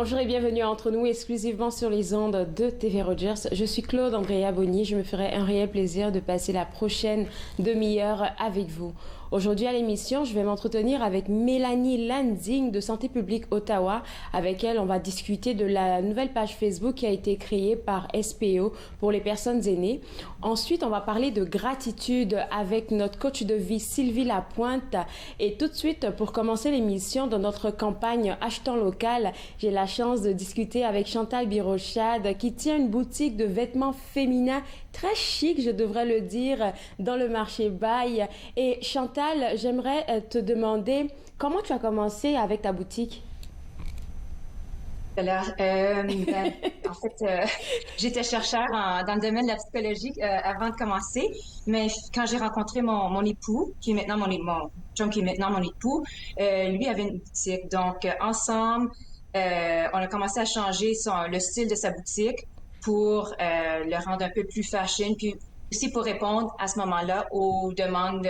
Bonjour et bienvenue à Entre nous, exclusivement sur les ondes de TV Rogers. Je suis Claude Andrea Bonny. Je me ferai un réel plaisir de passer la prochaine demi-heure avec vous. Aujourd'hui à l'émission, je vais m'entretenir avec Mélanie Lansing de Santé publique Ottawa. Avec elle, on va discuter de la nouvelle page Facebook qui a été créée par SPO pour les personnes aînées. Ensuite, on va parler de gratitude avec notre coach de vie Sylvie Lapointe. Et tout de suite, pour commencer l'émission de notre campagne Achetons local, j'ai la chance de discuter avec Chantal Birochade qui tient une boutique de vêtements féminins très chic, je devrais le dire, dans le marché Baye. Et Chantal, j'aimerais te demander comment tu as commencé avec ta boutique? Alors, en fait, j'étais chercheur dans le domaine de la psychologie avant de commencer, mais quand j'ai rencontré mon époux, qui est maintenant mon chum qui est maintenant mon époux, lui avait une boutique. Donc, ensemble, on a commencé à changer le style de sa boutique pour le rendre un peu plus fashion, puis aussi pour répondre à ce moment-là aux demandes.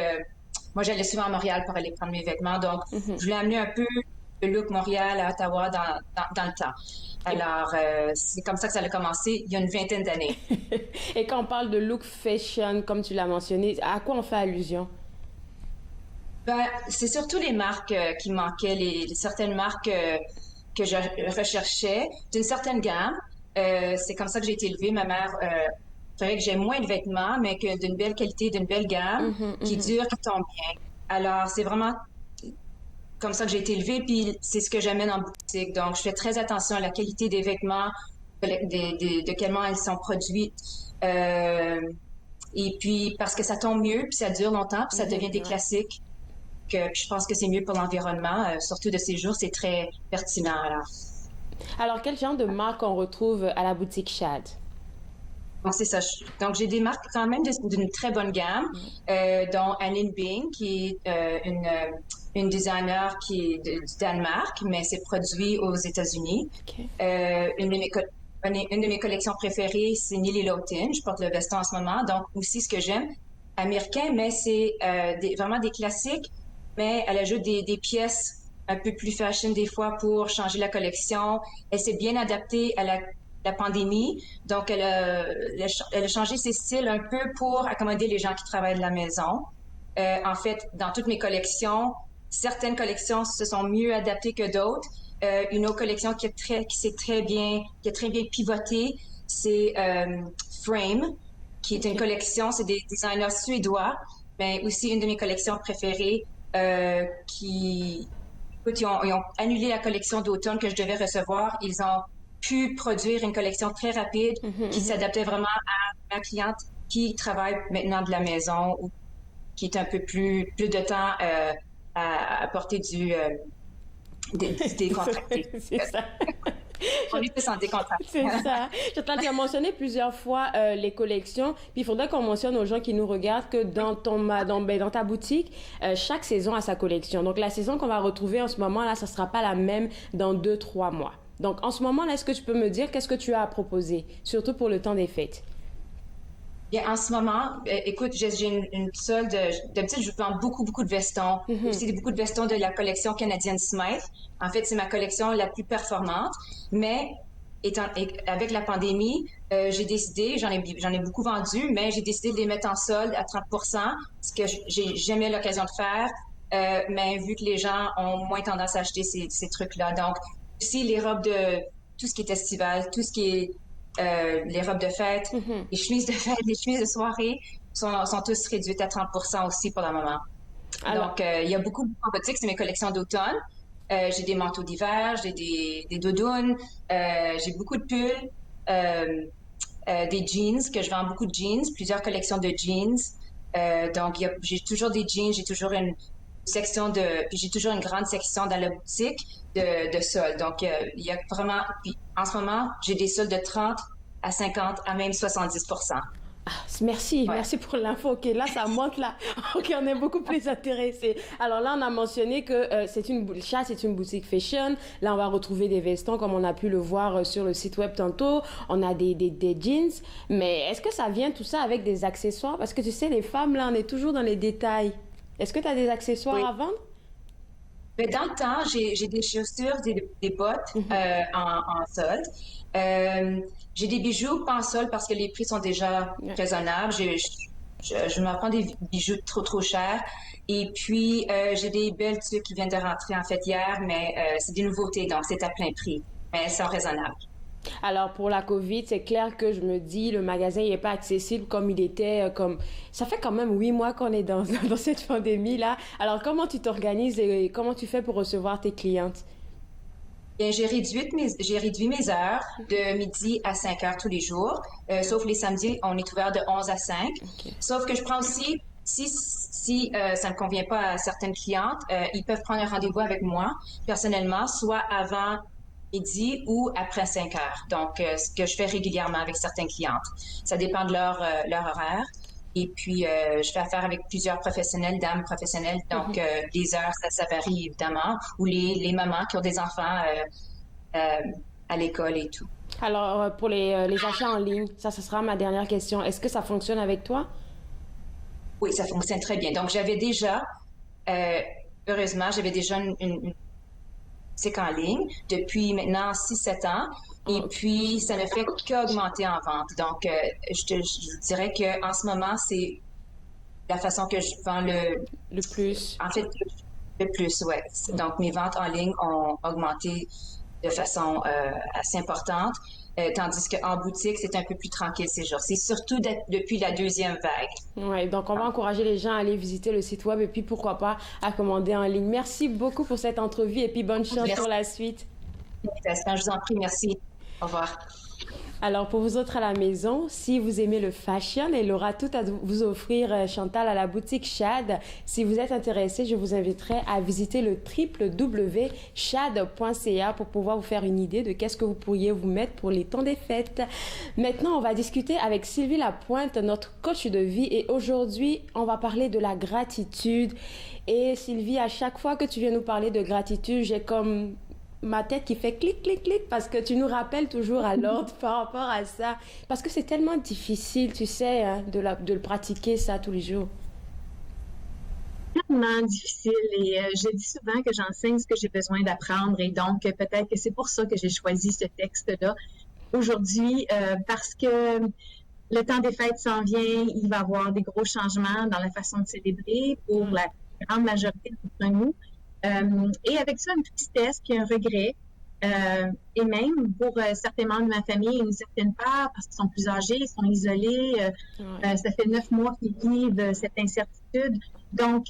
Moi, j'allais souvent à Montréal pour aller prendre mes vêtements, donc je voulais amener un peu le look Montréal à Ottawa dans le temps. Alors, c'est comme ça que ça a commencé il y a une vingtaine d'années. Et quand on parle de look fashion, comme tu l'as mentionné, à quoi on fait allusion? Ben, c'est surtout les marques qui manquaient, certaines marques que je recherchais d'une certaine gamme. C'est comme ça que j'ai été élevée. Ma mère ferait que j'ai moins de vêtements, mais que d'une belle qualité, d'une belle gamme, qui dure, qui tombe bien. Alors, c'est vraiment comme ça que j'ai été élevée, puis c'est ce que j'amène en boutique. Donc, je fais très attention à la qualité des vêtements, de quellement elles sont produites. Et puis, parce que ça tombe mieux, puis ça dure longtemps, puis ça devient des classiques. Puis je pense que c'est mieux pour l'environnement, surtout de ces jours, c'est très pertinent. Alors, quel genre de marque on retrouve à la boutique Shad? Donc, c'est ça. Donc, j'ai des marques quand même d'une très bonne gamme, dont Anine Bing, qui est une designer qui est du Danemark, mais c'est produit aux États-Unis. Okay. Une de mes collections préférées, c'est Nili Lautin. Je porte le veston en ce moment. Donc, aussi, ce que j'aime, américain, mais c'est vraiment des classiques, mais elle ajoute des pièces un peu plus fashion des fois pour changer la collection. Elle s'est bien adaptée à la pandémie. Donc, elle a changé ses styles un peu pour accommoder les gens qui travaillent de la maison. En fait, dans toutes mes collections, certaines collections se sont mieux adaptées que d'autres. Une autre collection qui a très bien pivoté, c'est Frame, qui est une collection, c'est des designers suédois, mais aussi une de mes collections préférées, écoute, ils ont annulé la collection d'automne que je devais recevoir. Ils ont pu produire une collection très rapide qui s'adaptait vraiment à ma cliente qui travaille maintenant de la maison ou qui est un peu plus de temps à porter des contractés. C'est ça. On est plus en décontracté. C'est ça. Chantal, tu as mentionné plusieurs fois les collections. Puis il faudrait qu'on mentionne aux gens qui nous regardent que dans ta boutique, chaque saison a sa collection. Donc la saison qu'on va retrouver en ce moment, là, ça sera pas la même dans 2-3 mois. Donc en ce moment, là, est-ce que tu peux me dire qu'est-ce que tu as à proposer, surtout pour le temps des fêtes? Bien, en ce moment, écoute, j'ai une solde. D'habitude, je vends beaucoup de vestons. Aussi beaucoup de vestons de la collection Canadian Smythe. En fait, c'est ma collection la plus performante. Mais avec la pandémie, j'ai décidé, j'en ai beaucoup vendu, mais j'ai décidé de les mettre en solde à 30%, ce que j'ai jamais l'occasion de faire. Mais vu que les gens ont moins tendance à acheter ces trucs-là. Donc, aussi les robes tout ce qui est estival, tout ce qui est les robes de fête, les chemises de fête, les chemises de soirée sont tous réduites à 30% aussi pour le moment. Alors, donc, il y a beaucoup en boutique, c'est mes collections d'automne. J'ai des manteaux d'hiver, j'ai des doudounes, j'ai beaucoup de pulls, des jeans, que je vends beaucoup de jeans, plusieurs collections de jeans. Donc, j'ai toujours des jeans, j'ai toujours une section puis j'ai toujours une grande section dans la boutique de soldes. Donc, il y a vraiment, puis en ce moment, j'ai des soldes de 30 à 50 à même 70%. Ah, merci pour l'info. OK, là, ça monte là. OK, on est beaucoup plus intéressés. Alors là, on a mentionné que c'est une boutique fashion. Là, on va retrouver des vestons comme on a pu le voir sur le site web tantôt. On a des jeans. Mais est-ce que ça vient tout ça avec des accessoires? Parce que tu sais, les femmes, là, on est toujours dans les détails. Est-ce que tu as des accessoires à vendre? Ben, dans le temps, j'ai des chaussures, des bottes en solde. Euh, j'ai des bijoux pas en solde parce que les prix sont déjà Ouais. raisonnables. Je me prends des bijoux trop chers. Et puis, j'ai des belles tuques qui viennent de rentrer en fait hier, mais c'est des nouveautés, donc c'est à plein prix. Mais elles sont raisonnables. Alors pour la COVID, c'est clair que je me dis le magasin n'est pas accessible comme il était comme ça fait quand même 8 mois qu'on est dans cette pandémie là. Alors comment tu t'organises et comment tu fais pour recevoir tes clientes? Bien, j'ai réduit mes heures de midi à 5 heures tous les jours, sauf les samedis, on est ouvert de 11 à 5. OK. Sauf que je prends aussi, si ça ne convient pas à certaines clientes, ils peuvent prendre un rendez-vous avec moi personnellement, soit avant midi ou après 5 heures. Donc, ce que je fais régulièrement avec certaines clientes. Ça dépend de leur horaire. Et puis, je fais affaire avec plusieurs professionnels, dames professionnelles. Donc, les heures, ça varie évidemment. Ou les mamans qui ont des enfants euh, à l'école et tout. Alors pour les achats en ligne, ça ce sera ma dernière question. Est-ce que ça fonctionne avec toi? Oui, ça fonctionne très bien. Donc, euh, heureusement, j'avais déjà une boutique en ligne depuis maintenant 6 7 ans. Et Oh, puis, ça ne fait qu'augmenter en vente. Donc, je dirais qu'en ce moment, c'est la façon que je vends le plus. en fait, le plus, ouais. Donc, mes ventes en ligne ont augmenté de façon assez importante, tandis qu'en boutique, c'est un peu plus tranquille ces jours-ci, surtout depuis la deuxième vague. Ouais, donc on va encourager les gens à aller visiter le site web et puis pourquoi pas à commander en ligne. Merci beaucoup pour cette entrevue et puis bonne chance Merci pour la suite. pour l'invitation. Je vous en prie, merci. Au revoir. Alors, pour vous autres à la maison, si vous aimez le fashion, elle aura tout à vous offrir, Chantal, à la boutique Shad. Si vous êtes intéressé, je vous inviterai à visiter le www.shad.ca pour pouvoir vous faire une idée de qu'est-ce que vous pourriez vous mettre pour les temps des fêtes. Maintenant, on va discuter avec Sylvie Lapointe, notre coach de vie. Et aujourd'hui, on va parler de la gratitude. Et Sylvie, à chaque fois que tu viens nous parler de gratitude, j'ai comme ma tête qui fait clic, clic, clic, parce que tu nous rappelles toujours à l'ordre par rapport à ça. Parce que c'est tellement difficile, tu sais, hein, de le pratiquer ça tous les jours. Tellement difficile et je dis souvent que j'enseigne ce que j'ai besoin d'apprendre et donc peut-être que c'est pour ça que j'ai choisi ce texte-là aujourd'hui parce que le temps des fêtes s'en vient, il va y avoir des gros changements dans la façon de célébrer pour la grande majorité d'entre nous. Et avec ça, une tristesse puis un regret. Et même pour certains membres de ma famille, une certaine part, parce qu'ils sont plus âgés, ils sont isolés, ça fait 9 mois qu'ils vivent cette incertitude. Donc,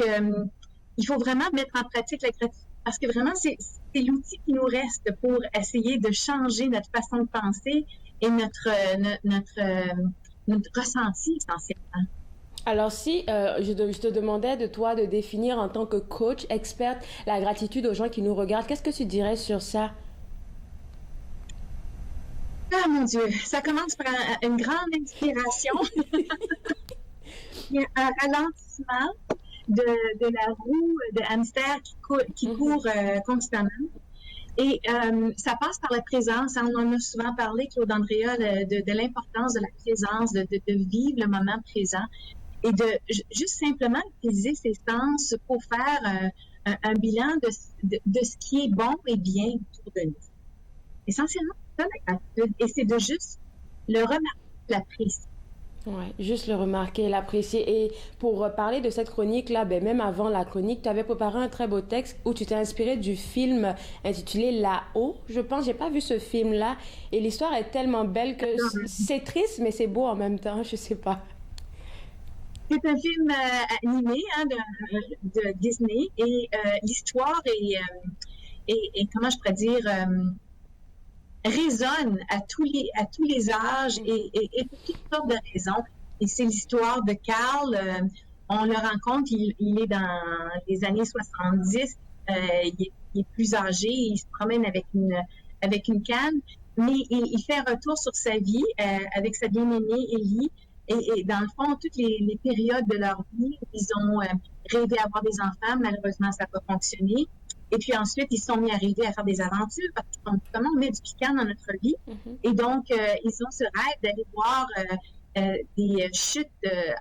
il faut vraiment mettre en pratique la gratitude parce que vraiment, c'est l'outil qui nous reste pour essayer de changer notre façon de penser et notre ressenti essentiellement. Alors si je te demandais de toi de définir en tant que coach, experte, la gratitude aux gens qui nous regardent, qu'est-ce que tu dirais sur ça? Ah mon Dieu, ça commence par une grande inspiration, il y a un ralentissement de la roue de hamster qui court constamment. Et ça passe par la présence. On en a souvent parlé, Claude Andrea, de l'importance de la présence, de vivre le moment présent et de juste simplement utiliser ses sens pour faire un bilan de ce qui est bon et bien autour de nous. Essentiellement, c'est ça la gratitude. Et c'est de juste le remarquer, l'apprécier. Ouais, juste le remarquer, l'apprécier. Et pour parler de cette chronique-là, ben, même avant la chronique, tu avais préparé un très beau texte où tu t'es inspiré du film intitulé Là-haut. Je pense, j'ai pas vu ce film-là. Et l'histoire est tellement belle que c'est triste, mais c'est beau en même temps. Je sais pas. C'est un film animé de Disney et l'histoire est, comment je pourrais dire, résonne à tous les âges et pour toutes sortes de raisons. Et c'est l'histoire de Carl. On le rencontre, il est dans les années 70. Il est plus âgé, il se promène avec une canne, mais il fait un retour sur sa vie avec sa bien-aimée Ellie. Et dans le fond, toutes les périodes de leur vie où ils ont rêvé d'avoir des enfants, malheureusement, ça n'a pas fonctionné. Et puis ensuite, ils se sont mis à rêver à faire des aventures parce qu'on met du piquant dans notre vie. Et donc, ils ont ce rêve d'aller voir des chutes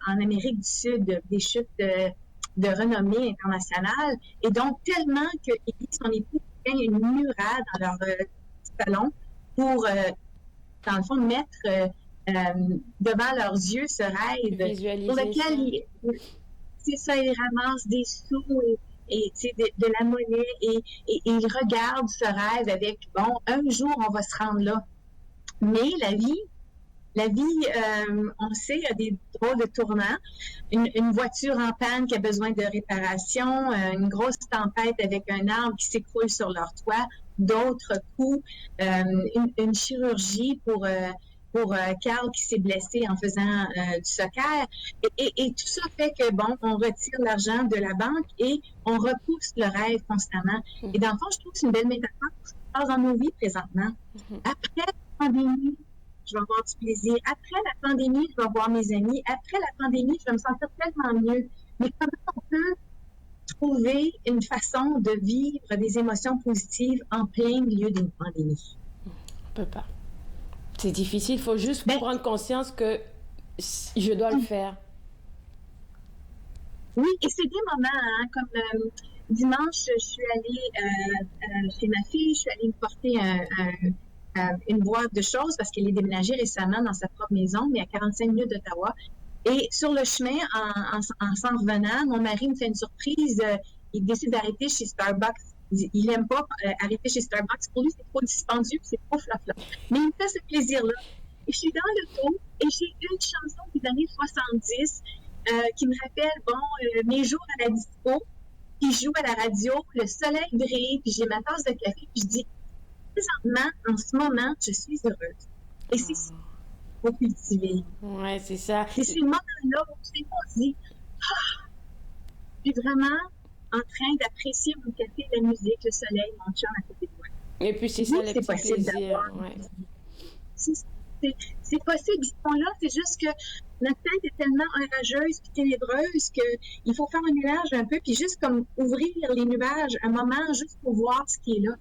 en Amérique du Sud, des chutes de renommée internationale. Et donc, tellement que son époux gagne une murade dans leur salon pour, dans le fond, mettre devant leurs yeux ce rêve pour lequel c'est ça, ils ramassent des sous et de la monnaie et ils regardent ce rêve avec, bon, un jour, on va se rendre là. Mais la vie, on sait, a des drôles de tournants. Une voiture en panne qui a besoin de réparation, une grosse tempête avec un arbre qui s'écroule sur leur toit, d'autres coups, une chirurgie pour Carl qui s'est blessé en faisant du soccer. Et tout ça fait que, bon, on retire l'argent de la banque et on repousse le rêve constamment. Et dans le fond, je trouve que c'est une belle métaphore pour ce qui se passe dans nos vies présentement. Après la pandémie, je vais avoir du plaisir. Après la pandémie, je vais voir mes amis. Après la pandémie, je vais me sentir tellement mieux. Mais comment on peut trouver une façon de vivre des émotions positives en plein milieu d'une pandémie? On peut pas. C'est difficile. Il faut juste prendre conscience que je dois le faire. Oui, et c'est des moments, comme dimanche, je suis allée chez ma fille, je suis allée me porter une boîte de choses parce qu'elle est déménagée récemment dans sa propre maison, mais à 45 minutes d'Ottawa. Et sur le chemin, en s'en revenant, mon mari me fait une surprise. Il décide d'arrêter chez Starbucks. Il n'aime pas arrêter chez Starbucks. Pour lui, c'est trop dispendieux, c'est trop flafla. Mais il me fait ce plaisir-là. Et je suis dans l'auto et j'ai une chanson des années 70 qui me rappelle, mes jours à la disco, qui joue à la radio, le soleil brille, puis j'ai ma tasse de café, puis je dis, présentement, en ce moment, je suis heureuse. Et c'est ça qu'il faut cultiver. Ouais, c'est ça. Et ces moments-là où on se dit, je suis vraiment en train d'apprécier mon café, la musique, le soleil, mon chum à côté de moi. Et puis c'est ça, les petits plaisirs. Ouais. C'est possible, ils sont là, c'est juste que notre tête est tellement orageuse et ténébreuse qu'il faut faire un nuage un peu, puis juste comme ouvrir les nuages un moment juste pour voir ce qui est là.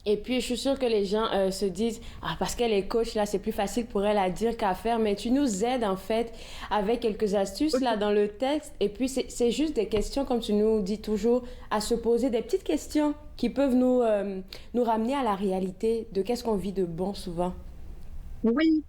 Et puis, je suis sûre que les gens se disent « Ah, parce qu'elle est coach, là, c'est plus facile pour elle à dire qu'à faire. » Mais tu nous aides, en fait, avec quelques astuces, là, dans le texte. Et puis, c'est juste des questions, comme tu nous dis toujours, à se poser, des petites questions qui peuvent nous ramener à la réalité de qu'est-ce qu'on vit de bon, souvent. Oui.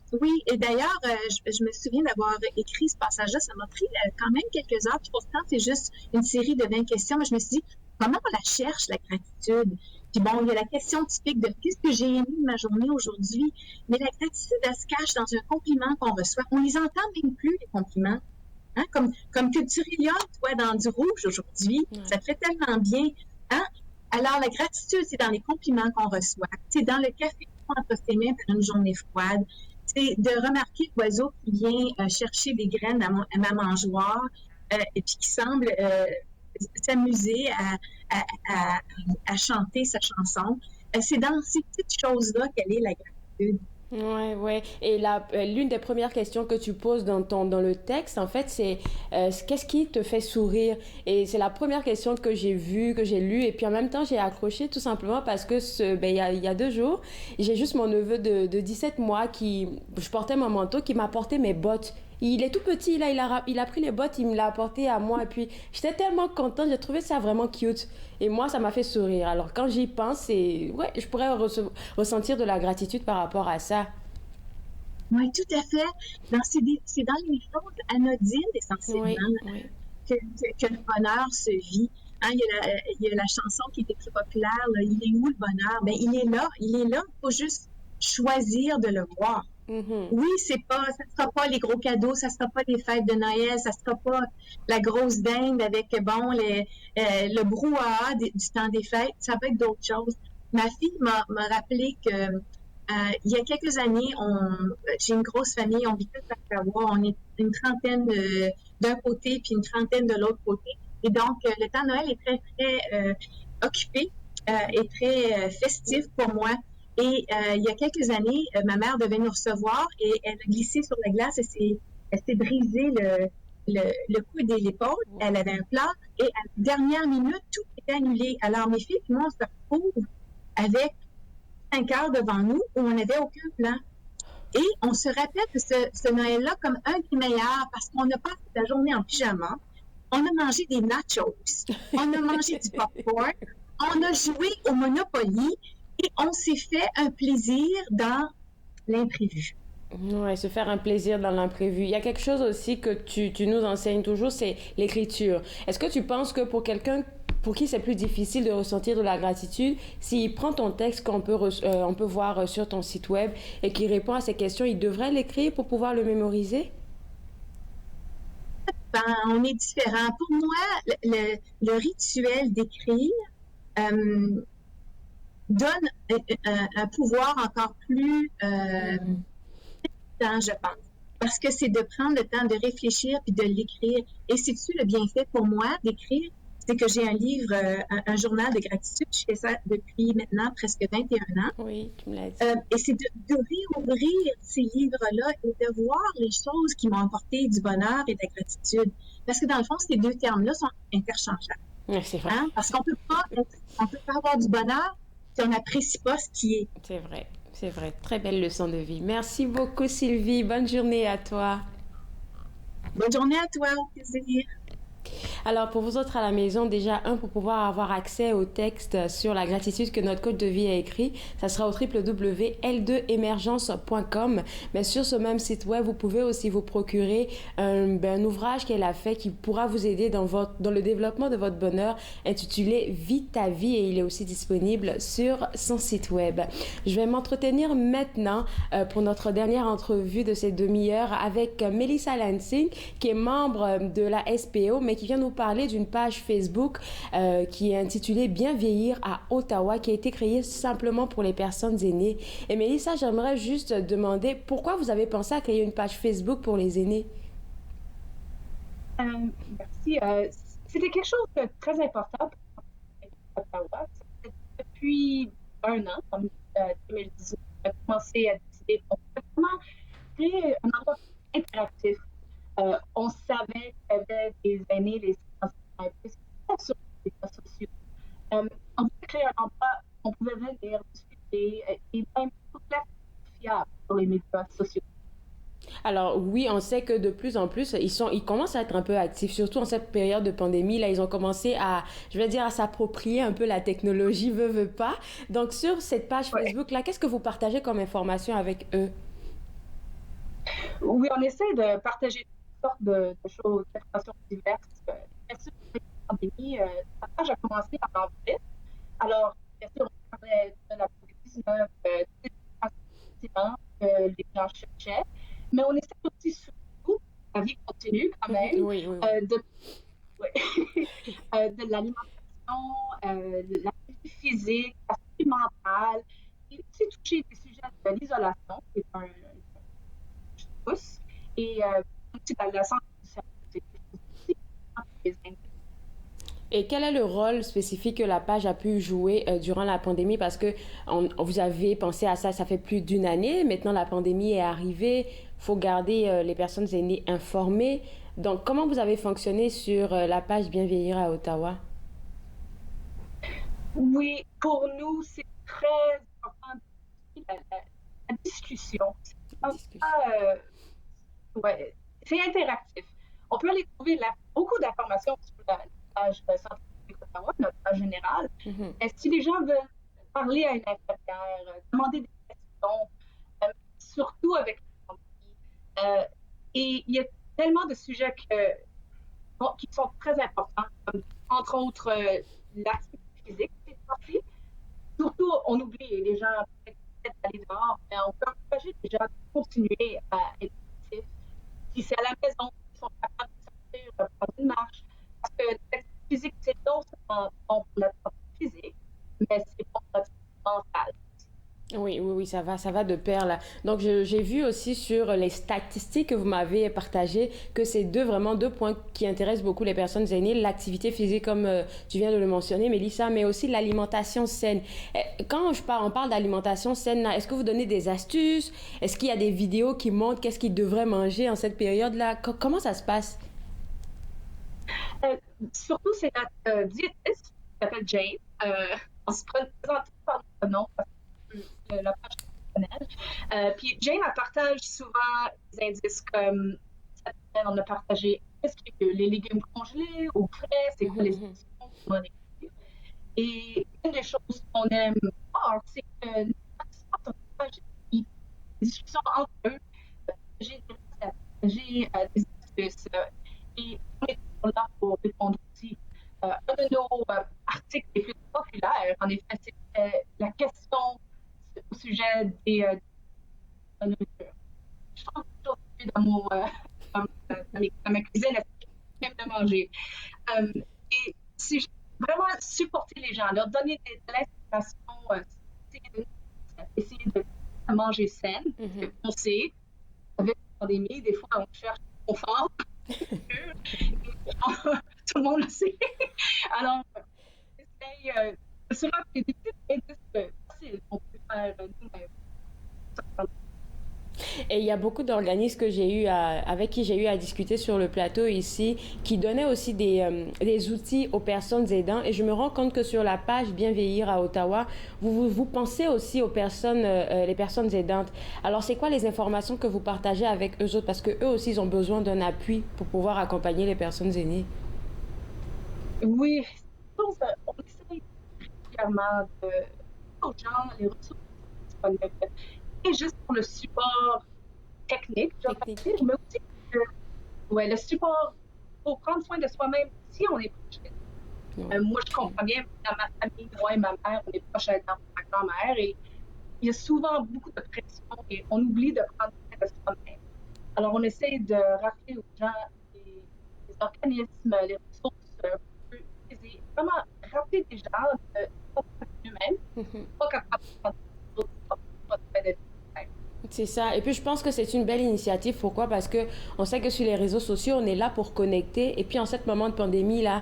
Et d'ailleurs, je me souviens d'avoir écrit ce passage-là. Ça m'a pris quand même quelques heures. Puis pourtant, c'est juste une série de 20 questions. Mais je me suis dit, comment on la cherche, la gratitude? Puis bon, il y a la question typique de qu'est-ce que j'ai aimé de ma journée aujourd'hui? Mais la gratitude, elle se cache dans un compliment qu'on reçoit. On les entend même plus, les compliments. Hein? Comme que tu rayonnes, toi, dans du rouge aujourd'hui. Ça te fait tellement bien. Hein? Alors, la gratitude, c'est dans les compliments qu'on reçoit. C'est dans le café entre ses mains par une journée froide. C'est de remarquer l'oiseau qui vient chercher des graines à ma mangeoire et puis qui semble s'amuser à chanter sa chanson. C'est dans ces petites choses-là qu'elle est la gratitude. Ouais. Et l'une des premières questions que tu poses dans le texte, en fait, c'est qu'est-ce qui te fait sourire? Et c'est la première question que j'ai vue, que j'ai lue. Et puis en même temps, j'ai accroché tout simplement parce que il y a 2 jours, j'ai juste mon neveu de 17 mois je portais mon manteau, qui m'a apporté mes bottes. Il est tout petit, là, il a pris les bottes, il me l'a apporté à moi. Et puis, j'étais tellement contente, j'ai trouvé ça vraiment cute. Et moi, ça m'a fait sourire. Alors, quand j'y pense, je pourrais ressentir de la gratitude par rapport à ça. Oui, tout à fait. C'est dans les choses anodines, essentiellement, que le bonheur se vit. Hein, il y a la chanson qui était très populaire, là, « Il est où le bonheur? » Ben, il est là. Il faut juste choisir de le voir. Mm-hmm. Oui, ça sera pas les gros cadeaux, ça sera pas les fêtes de Noël, ça sera pas la grosse dinde avec le brouhaha du temps des fêtes, ça va être d'autres choses. Ma fille m'a rappelé que il y a quelques années, j'ai une grosse famille, on vit tous à Ottawa, on est une trentaine d'un côté puis une trentaine de l'autre côté. Et donc, le temps de Noël est très, très occupé et très festif pour moi. Et il y a quelques années, ma mère devait nous recevoir et elle a glissé sur la glace et elle s'est brisé le coude et l'épaule. Elle avait un plat et à la dernière minute, tout était annulé. Alors mes filles et moi, on se retrouve avec 5 heures devant nous où on n'avait aucun plan. Et on se rappelle de ce Noël-là comme un des meilleurs parce qu'on a passé la journée en pyjama. On a mangé des nachos, on a mangé du popcorn, on a joué au Monopoly et on s'est fait un plaisir dans l'imprévu. Ouais, se faire un plaisir dans l'imprévu. Il y a quelque chose aussi que tu nous enseignes toujours, c'est l'écriture. Est-ce que tu penses que pour quelqu'un pour qui c'est plus difficile de ressentir de la gratitude, s'il prend ton texte on peut voir sur ton site web et qu'il répond à ces questions, il devrait l'écrire pour pouvoir le mémoriser? Ben, on est différents. Pour moi, le rituel d'écrire donne un pouvoir encore plus temps, je pense. Parce que c'est de prendre le temps de réfléchir puis de l'écrire. Et c'est-tu le bienfait pour moi d'écrire? C'est que j'ai un livre, un journal de gratitude. Je fais ça depuis maintenant presque 21 ans. Oui, tu me l'as dit. Et c'est de réouvrir ces livres-là et de voir les choses qui m'ont apporté du bonheur et de la gratitude. Parce que dans le fond, ces deux termes-là sont interchangeables. Oui, c'est vrai. Hein? Parce qu'on peut pas avoir du bonheur si on n'apprécie pas ce qui est. C'est vrai. C'est vrai, très belle leçon de vie. Merci beaucoup Sylvie, bonne journée à toi. Bonne journée à toi, au plaisir. Alors pour vous autres à la maison, déjà pour pouvoir avoir accès au texte sur la gratitude que notre coach de vie a écrit, ça sera au www.l2emergence.com. Mais sur ce même site web, vous pouvez aussi vous procurer un ouvrage qu'elle a fait qui pourra vous aider dans le développement de votre bonheur, intitulé Vis ta vie, et il est aussi disponible sur son site web. Je vais m'entretenir maintenant pour notre dernière entrevue de cette demi-heure avec Melissa Lansing, qui est membre de la SPO, mais qui vient nous parler d'une page Facebook qui est intitulée Bien vieillir à Ottawa, qui a été créée simplement pour les personnes aînées. Et Mélissa, j'aimerais juste demander pourquoi vous avez pensé à créer une page Facebook pour les aînés? Merci. C'était quelque chose de très important pour Ottawa. Depuis un an, en 2018, on a commencé à décider comment créer un endroit interactif. On savait qu'il y avait des aînés, les enseignants, sur les réseaux sociaux. On voulait créer un endroit où on pouvait venir discuter et même tout à fait fiable sur les médias sociaux. Alors oui, on sait que de plus en plus, ils commencent à être un peu actifs, surtout en cette période de pandémie. Là, ils ont commencé à s'approprier un peu la technologie, veut pas. Donc sur cette page Facebook, là, qu'est-ce que vous partagez comme information avec eux? Oui, on essaie de partager toutes sortes de choses, d'informations diverses. Bien sûr, avec la pandémie, la page a commencé en avril. Alors, bien sûr, on parlait de la COVID-19, des sentiments que les gens cherchaient. Mais on essaie aussi, surtout, la vie continue quand même, oui. de l'alimentation, de l'activité physique, la santé mentale, et aussi toucher des sujets de l'isolation, qui est un pouce, et aussi de la santé du cerveau. Et quel est le rôle spécifique que la page a pu jouer durant la pandémie? Parce que vous avez pensé à ça, ça fait plus d'une année. Maintenant, la pandémie est arrivée. Il faut garder les personnes aînées informées. Donc, comment vous avez fonctionné sur la page Bien vieillir à Ottawa? Oui, pour nous, c'est très important la discussion. C'est interactif. On peut aller trouver beaucoup d'informations sur la page Santé publique Ottawa, notre page générale. Si les gens veulent parler à une infirmière, demander des questions, surtout avec la pandémie, et il y a tellement de sujets qui sont très importants, comme, entre autres l'activité physique. Surtout, on oublie, les gens peut-être aller dehors, mais on peut encourager les gens de continuer à être actifs. Si c'est à la maison, ils sont capables de sortir, prendre une marche. Parce que l'activité physique, c'est non seulement bon pour notre santé physique, mais c'est bon pour notre santé mentale. Oui, ça va de pair là. Donc, j'ai vu aussi sur les statistiques que vous m'avez partagées que c'est vraiment deux points qui intéressent beaucoup les personnes aînées. L'activité physique, comme tu viens de le mentionner, Mélissa, mais aussi l'alimentation saine. Quand on parle d'alimentation saine, là, est-ce que vous donnez des astuces? Est-ce qu'il y a des vidéos qui montrent qu'est-ce qu'ils devraient manger en cette période-là? Comment ça se passe? Surtout, c'est notre diététiste qui s'appelle Jane. On se présente par notre nom parce que la page personnelle. Puis Jane, elle partage souvent des indices comme on a partagé est-ce que les légumes congelés ou frais, c'est quoi les options qu'on va réduire. Et une des choses qu'on aime voir, c'est que notre page, des discussions entre eux, j'ai des recettes, j'ai des astuces, et on est là pour répondre aussi. Un de nos articles les plus populaires, en effet, c'est la question au sujet des nourriture. Je trouve toujours dans ma cuisine, j'aime de manger. Et si je vraiment supporter les gens, leur donner de l'inspiration, essayer de manger sain, parce qu'on sait, avec la pandémie, des fois, on cherche le confort. Tout le monde le sait. Alors, essaye de se rappeler des petites indices faciles qu'on peut faire nous-mêmes. Et il y a beaucoup d'organismes que avec qui j'ai eu à discuter sur le plateau ici, qui donnaient aussi des outils aux personnes aidantes. Et je me rends compte que sur la page Bien vieillir à Ottawa, vous pensez aussi aux personnes, les personnes aidantes. Alors, c'est quoi les informations que vous partagez avec eux autres? Parce qu'eux aussi, ils ont besoin d'un appui pour pouvoir accompagner les personnes aînées. Oui, on essaie régulièrement de aux gens les ressources disponibles. Et juste pour le support technique, mais aussi le support pour prendre soin de soi-même si on est proche. Moi, je comprends bien, dans ma famille, moi et ma mère, on est proches aidants pour ma grand-mère et il y a souvent beaucoup de pression et on oublie de prendre soin de soi-même. Alors, on essaie de rappeler aux gens les organismes, les ressources, vraiment rappeler des gens de eux-mêmes, pas capable de prendre d'autres. C'est ça. Et puis, je pense que c'est une belle initiative. Pourquoi? Parce que on sait que sur les réseaux sociaux, on est là pour connecter. Et puis, en ce moment de pandémie, là,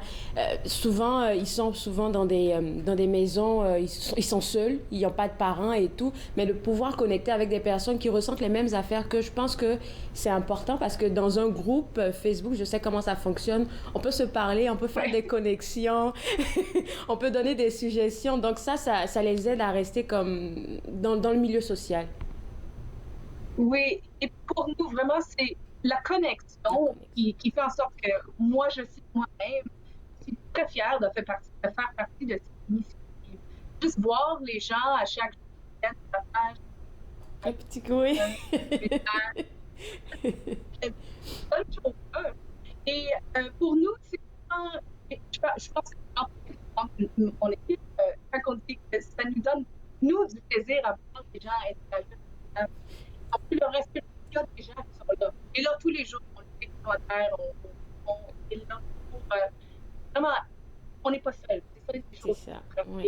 souvent, ils sont souvent dans des maisons, ils sont seuls, ils n'ont pas de parents et tout. Mais de pouvoir connecter avec des personnes qui ressentent les mêmes affaires que je pense que c'est important parce que dans un groupe Facebook, je sais comment ça fonctionne. On peut se parler, on peut faire des connexions, on peut donner des suggestions. Donc, ça les aide à rester comme dans le milieu social. Oui, et pour nous, vraiment, c'est la connexion qui fait en sorte que moi, je suis moi-même, je suis très fière de faire partie de cette initiative. Juste voir les gens à chaque jour sur la page. Un petit coup, oui. Et pour nous, c'est vraiment, je pense que mon équipe, quand on dit que ça nous donne, nous, du plaisir à voir les gens interagir. En plus, le reste, il y a des gens qui sont là. Et là, tous les jours, on fait des commentaires, on est là pour... vraiment, on n'est pas seul. C'est ça les choses qu'on a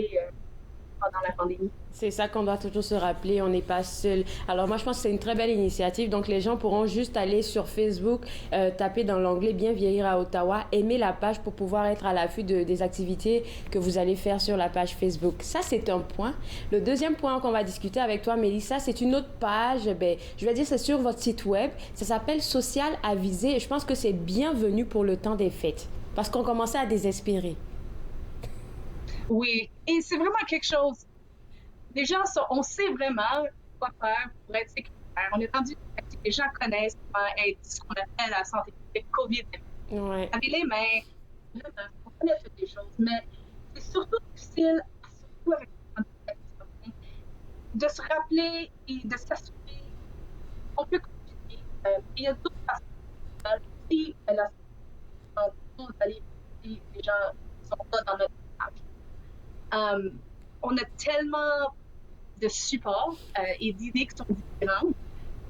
pendant la pandémie. C'est ça qu'on doit toujours se rappeler, on n'est pas seul. Alors moi, je pense que c'est une très belle initiative. Donc les gens pourront juste aller sur Facebook, taper dans l'onglet Bien vieillir à Ottawa, aimer la page pour pouvoir être à l'affût des activités que vous allez faire sur la page Facebook. Ça, c'est un point. Le deuxième point qu'on va discuter avec toi, Mélissa, c'est une autre page. Je vais dire, c'est sur votre site web. Ça s'appelle Social Avisé et je pense que c'est bienvenu pour le temps des fêtes parce qu'on commençait à désespérer. Oui, et c'est vraiment quelque chose. Les gens, on sait vraiment quoi faire pour être sécuritaire. On est rendu, les gens connaissent comment être ce qu'on appelle la santé publique COVID. Ouais. Laver les mains, on connaît toutes les choses, mais c'est surtout difficile, surtout avec de se rappeler et de s'assurer qu'on peut continuer. Il y a d'autres façons. Si la d'aller les gens sont pas dans notre âge. On a tellement de support et d'idées qui sont différentes.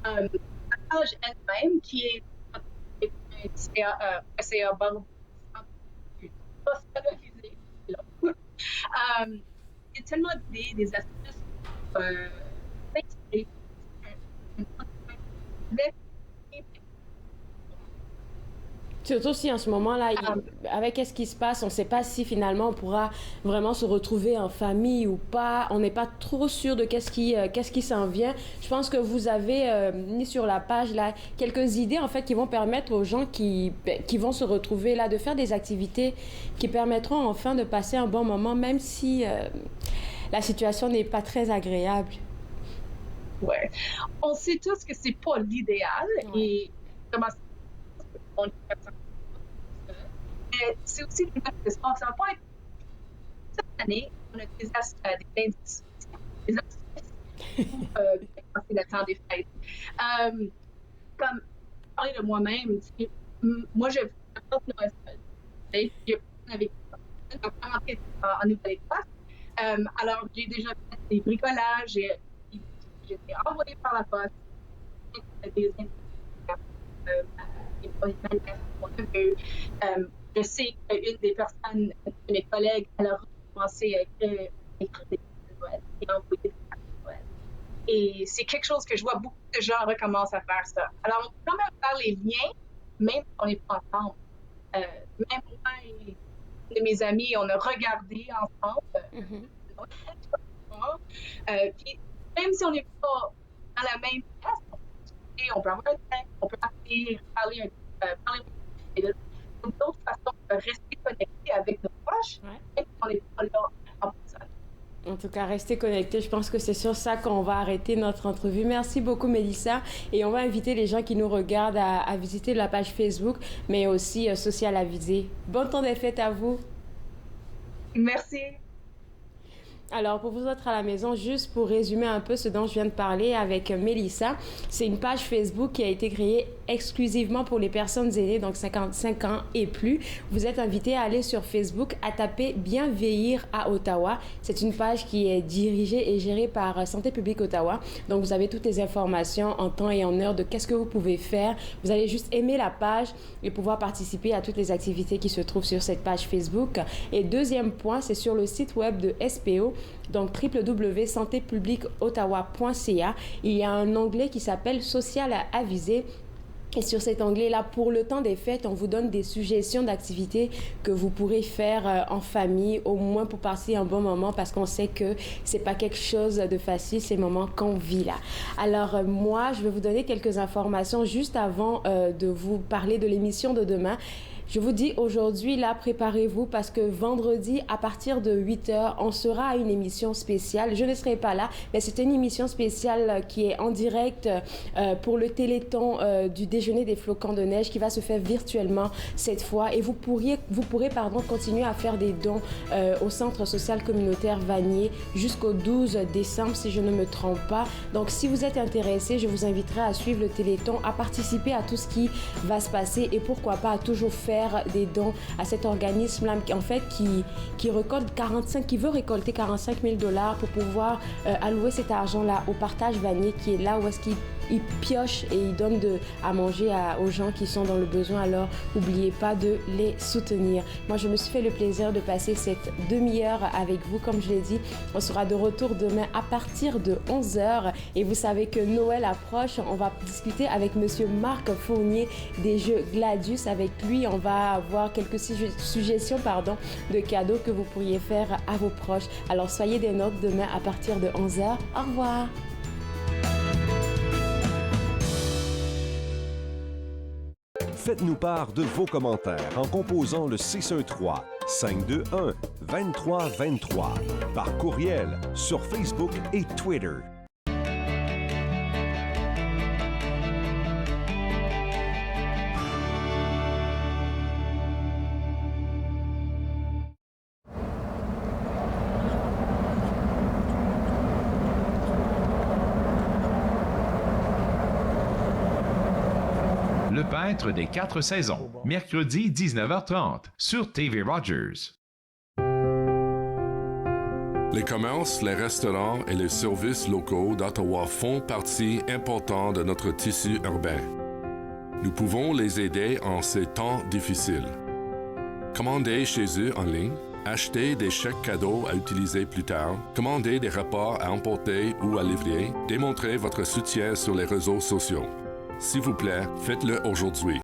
La page elle-même, qui est CA hospitalisé. Il y a tellement d'idées, des astuces Surtout si en ce moment-là, avec ce qui se passe, on ne sait pas si finalement on pourra vraiment se retrouver en famille ou pas. On n'est pas trop sûr de qu'est-ce qui s'en vient. Je pense que vous avez mis sur la page là quelques idées en fait qui vont permettre aux gens qui vont se retrouver là de faire des activités qui permettront enfin de passer un bon moment, même si la situation n'est pas très agréable. Ouais, on sait tous que c'est pas l'idéal et comment on est capable de ça. Mais c'est aussi une investissement. Ça va pas être... Cette année, on a des indices, des astuces pour passer le temps des fêtes. Comme parler de moi-même, moi, je porte Noël seul. Et j'ai avec en Nouvelle-Écosse. Alors, j'ai déjà fait des bricolages, j'ai été envoyée par la poste des mon neveu. Je sais qu'une des personnes, de mes collègues, elle a commencé à écrire des cartes de Noël et envoyer des cartes de Noël. Et c'est quelque chose que je vois beaucoup de gens recommencent à faire ça. Alors, on peut quand même faire les liens, même si on n'est pas ensemble. Même moi et une de mes amis, on a regardé ensemble. Puis, même si on n'est pas dans la même place, on peut avoir un temps, on peut parler et d'autres façons de rester connecté avec nos proches, même si on n'est pas là en personne. En tout cas, restez connectés. Je pense que c'est sur ça qu'on va arrêter notre entrevue. Merci beaucoup, Mélissa. Et on va inviter les gens qui nous regardent à visiter la page Facebook, mais aussi Social Avisé. Bon temps des fêtes à vous. Merci. Alors, pour vous autres à la maison, juste pour résumer un peu ce dont je viens de parler avec Mélissa, c'est une page Facebook qui a été créée exclusivement pour les personnes aînées, donc 55 ans et plus. Vous êtes invités à aller sur Facebook, à taper « Bien vieillir à Ottawa ». C'est une page qui est dirigée et gérée par Santé publique Ottawa. Donc, vous avez toutes les informations en temps et en heure de qu'est-ce que vous pouvez faire. Vous allez juste aimer la page et pouvoir participer à toutes les activités qui se trouvent sur cette page Facebook. Et deuxième point, c'est sur le site web de SPO, donc www.santépubliqueottawa.ca. Il y a un onglet qui s'appelle « Social Avisé ». Et sur cet onglet-là, pour le temps des fêtes, on vous donne des suggestions d'activités que vous pourrez faire en famille, au moins pour passer un bon moment, parce qu'on sait que c'est pas quelque chose de facile, ces moments qu'on vit là. Alors moi, je vais vous donner quelques informations juste avant de vous parler de l'émission de demain. Je vous dis aujourd'hui, là, préparez-vous parce que vendredi, à partir de 8h, on sera à une émission spéciale. Je ne serai pas là, mais c'est une émission spéciale qui est en direct pour le Téléthon du déjeuner des flocons de neige qui va se faire virtuellement cette fois. Et vous pourrez continuer à faire des dons au Centre social communautaire Vanier jusqu'au 12 décembre, si je ne me trompe pas. Donc, si vous êtes intéressé, je vous inviterai à suivre le Téléthon, à participer à tout ce qui va se passer et pourquoi pas à toujours faire des dons à cet organisme-là, en fait, qui veut récolter 45 000 $ pour pouvoir allouer cet argent-là au Partage Vanier, qui est là où est-ce qu'il pioche et il donne à manger aux gens qui sont dans le besoin. Alors, n'oubliez pas de les soutenir. Moi, je me suis fait le plaisir de passer cette demi-heure avec vous. Comme je l'ai dit, on sera de retour demain à partir de 11h. Et vous savez que Noël approche. On va discuter avec Monsieur Marc Fournier des jeux Gladius. Avec lui, on va avoir quelques suggestions de cadeaux que vous pourriez faire à vos proches. Alors, soyez des nôtres demain à partir de 11h. Au revoir. Faites-nous part de vos commentaires en composant le 613-521-2323 par courriel sur Facebook et Twitter. Le peintre des 4 saisons, mercredi 19h30 sur TV Rogers. Les commerces, les restaurants et les services locaux d'Ottawa font partie importante de notre tissu urbain. Nous pouvons les aider en ces temps difficiles. Commandez chez eux en ligne, achetez des chèques cadeaux à utiliser plus tard, commandez des repas à emporter ou à livrer, démontrez votre soutien sur les réseaux sociaux. S'il vous plaît, faites-le aujourd'hui.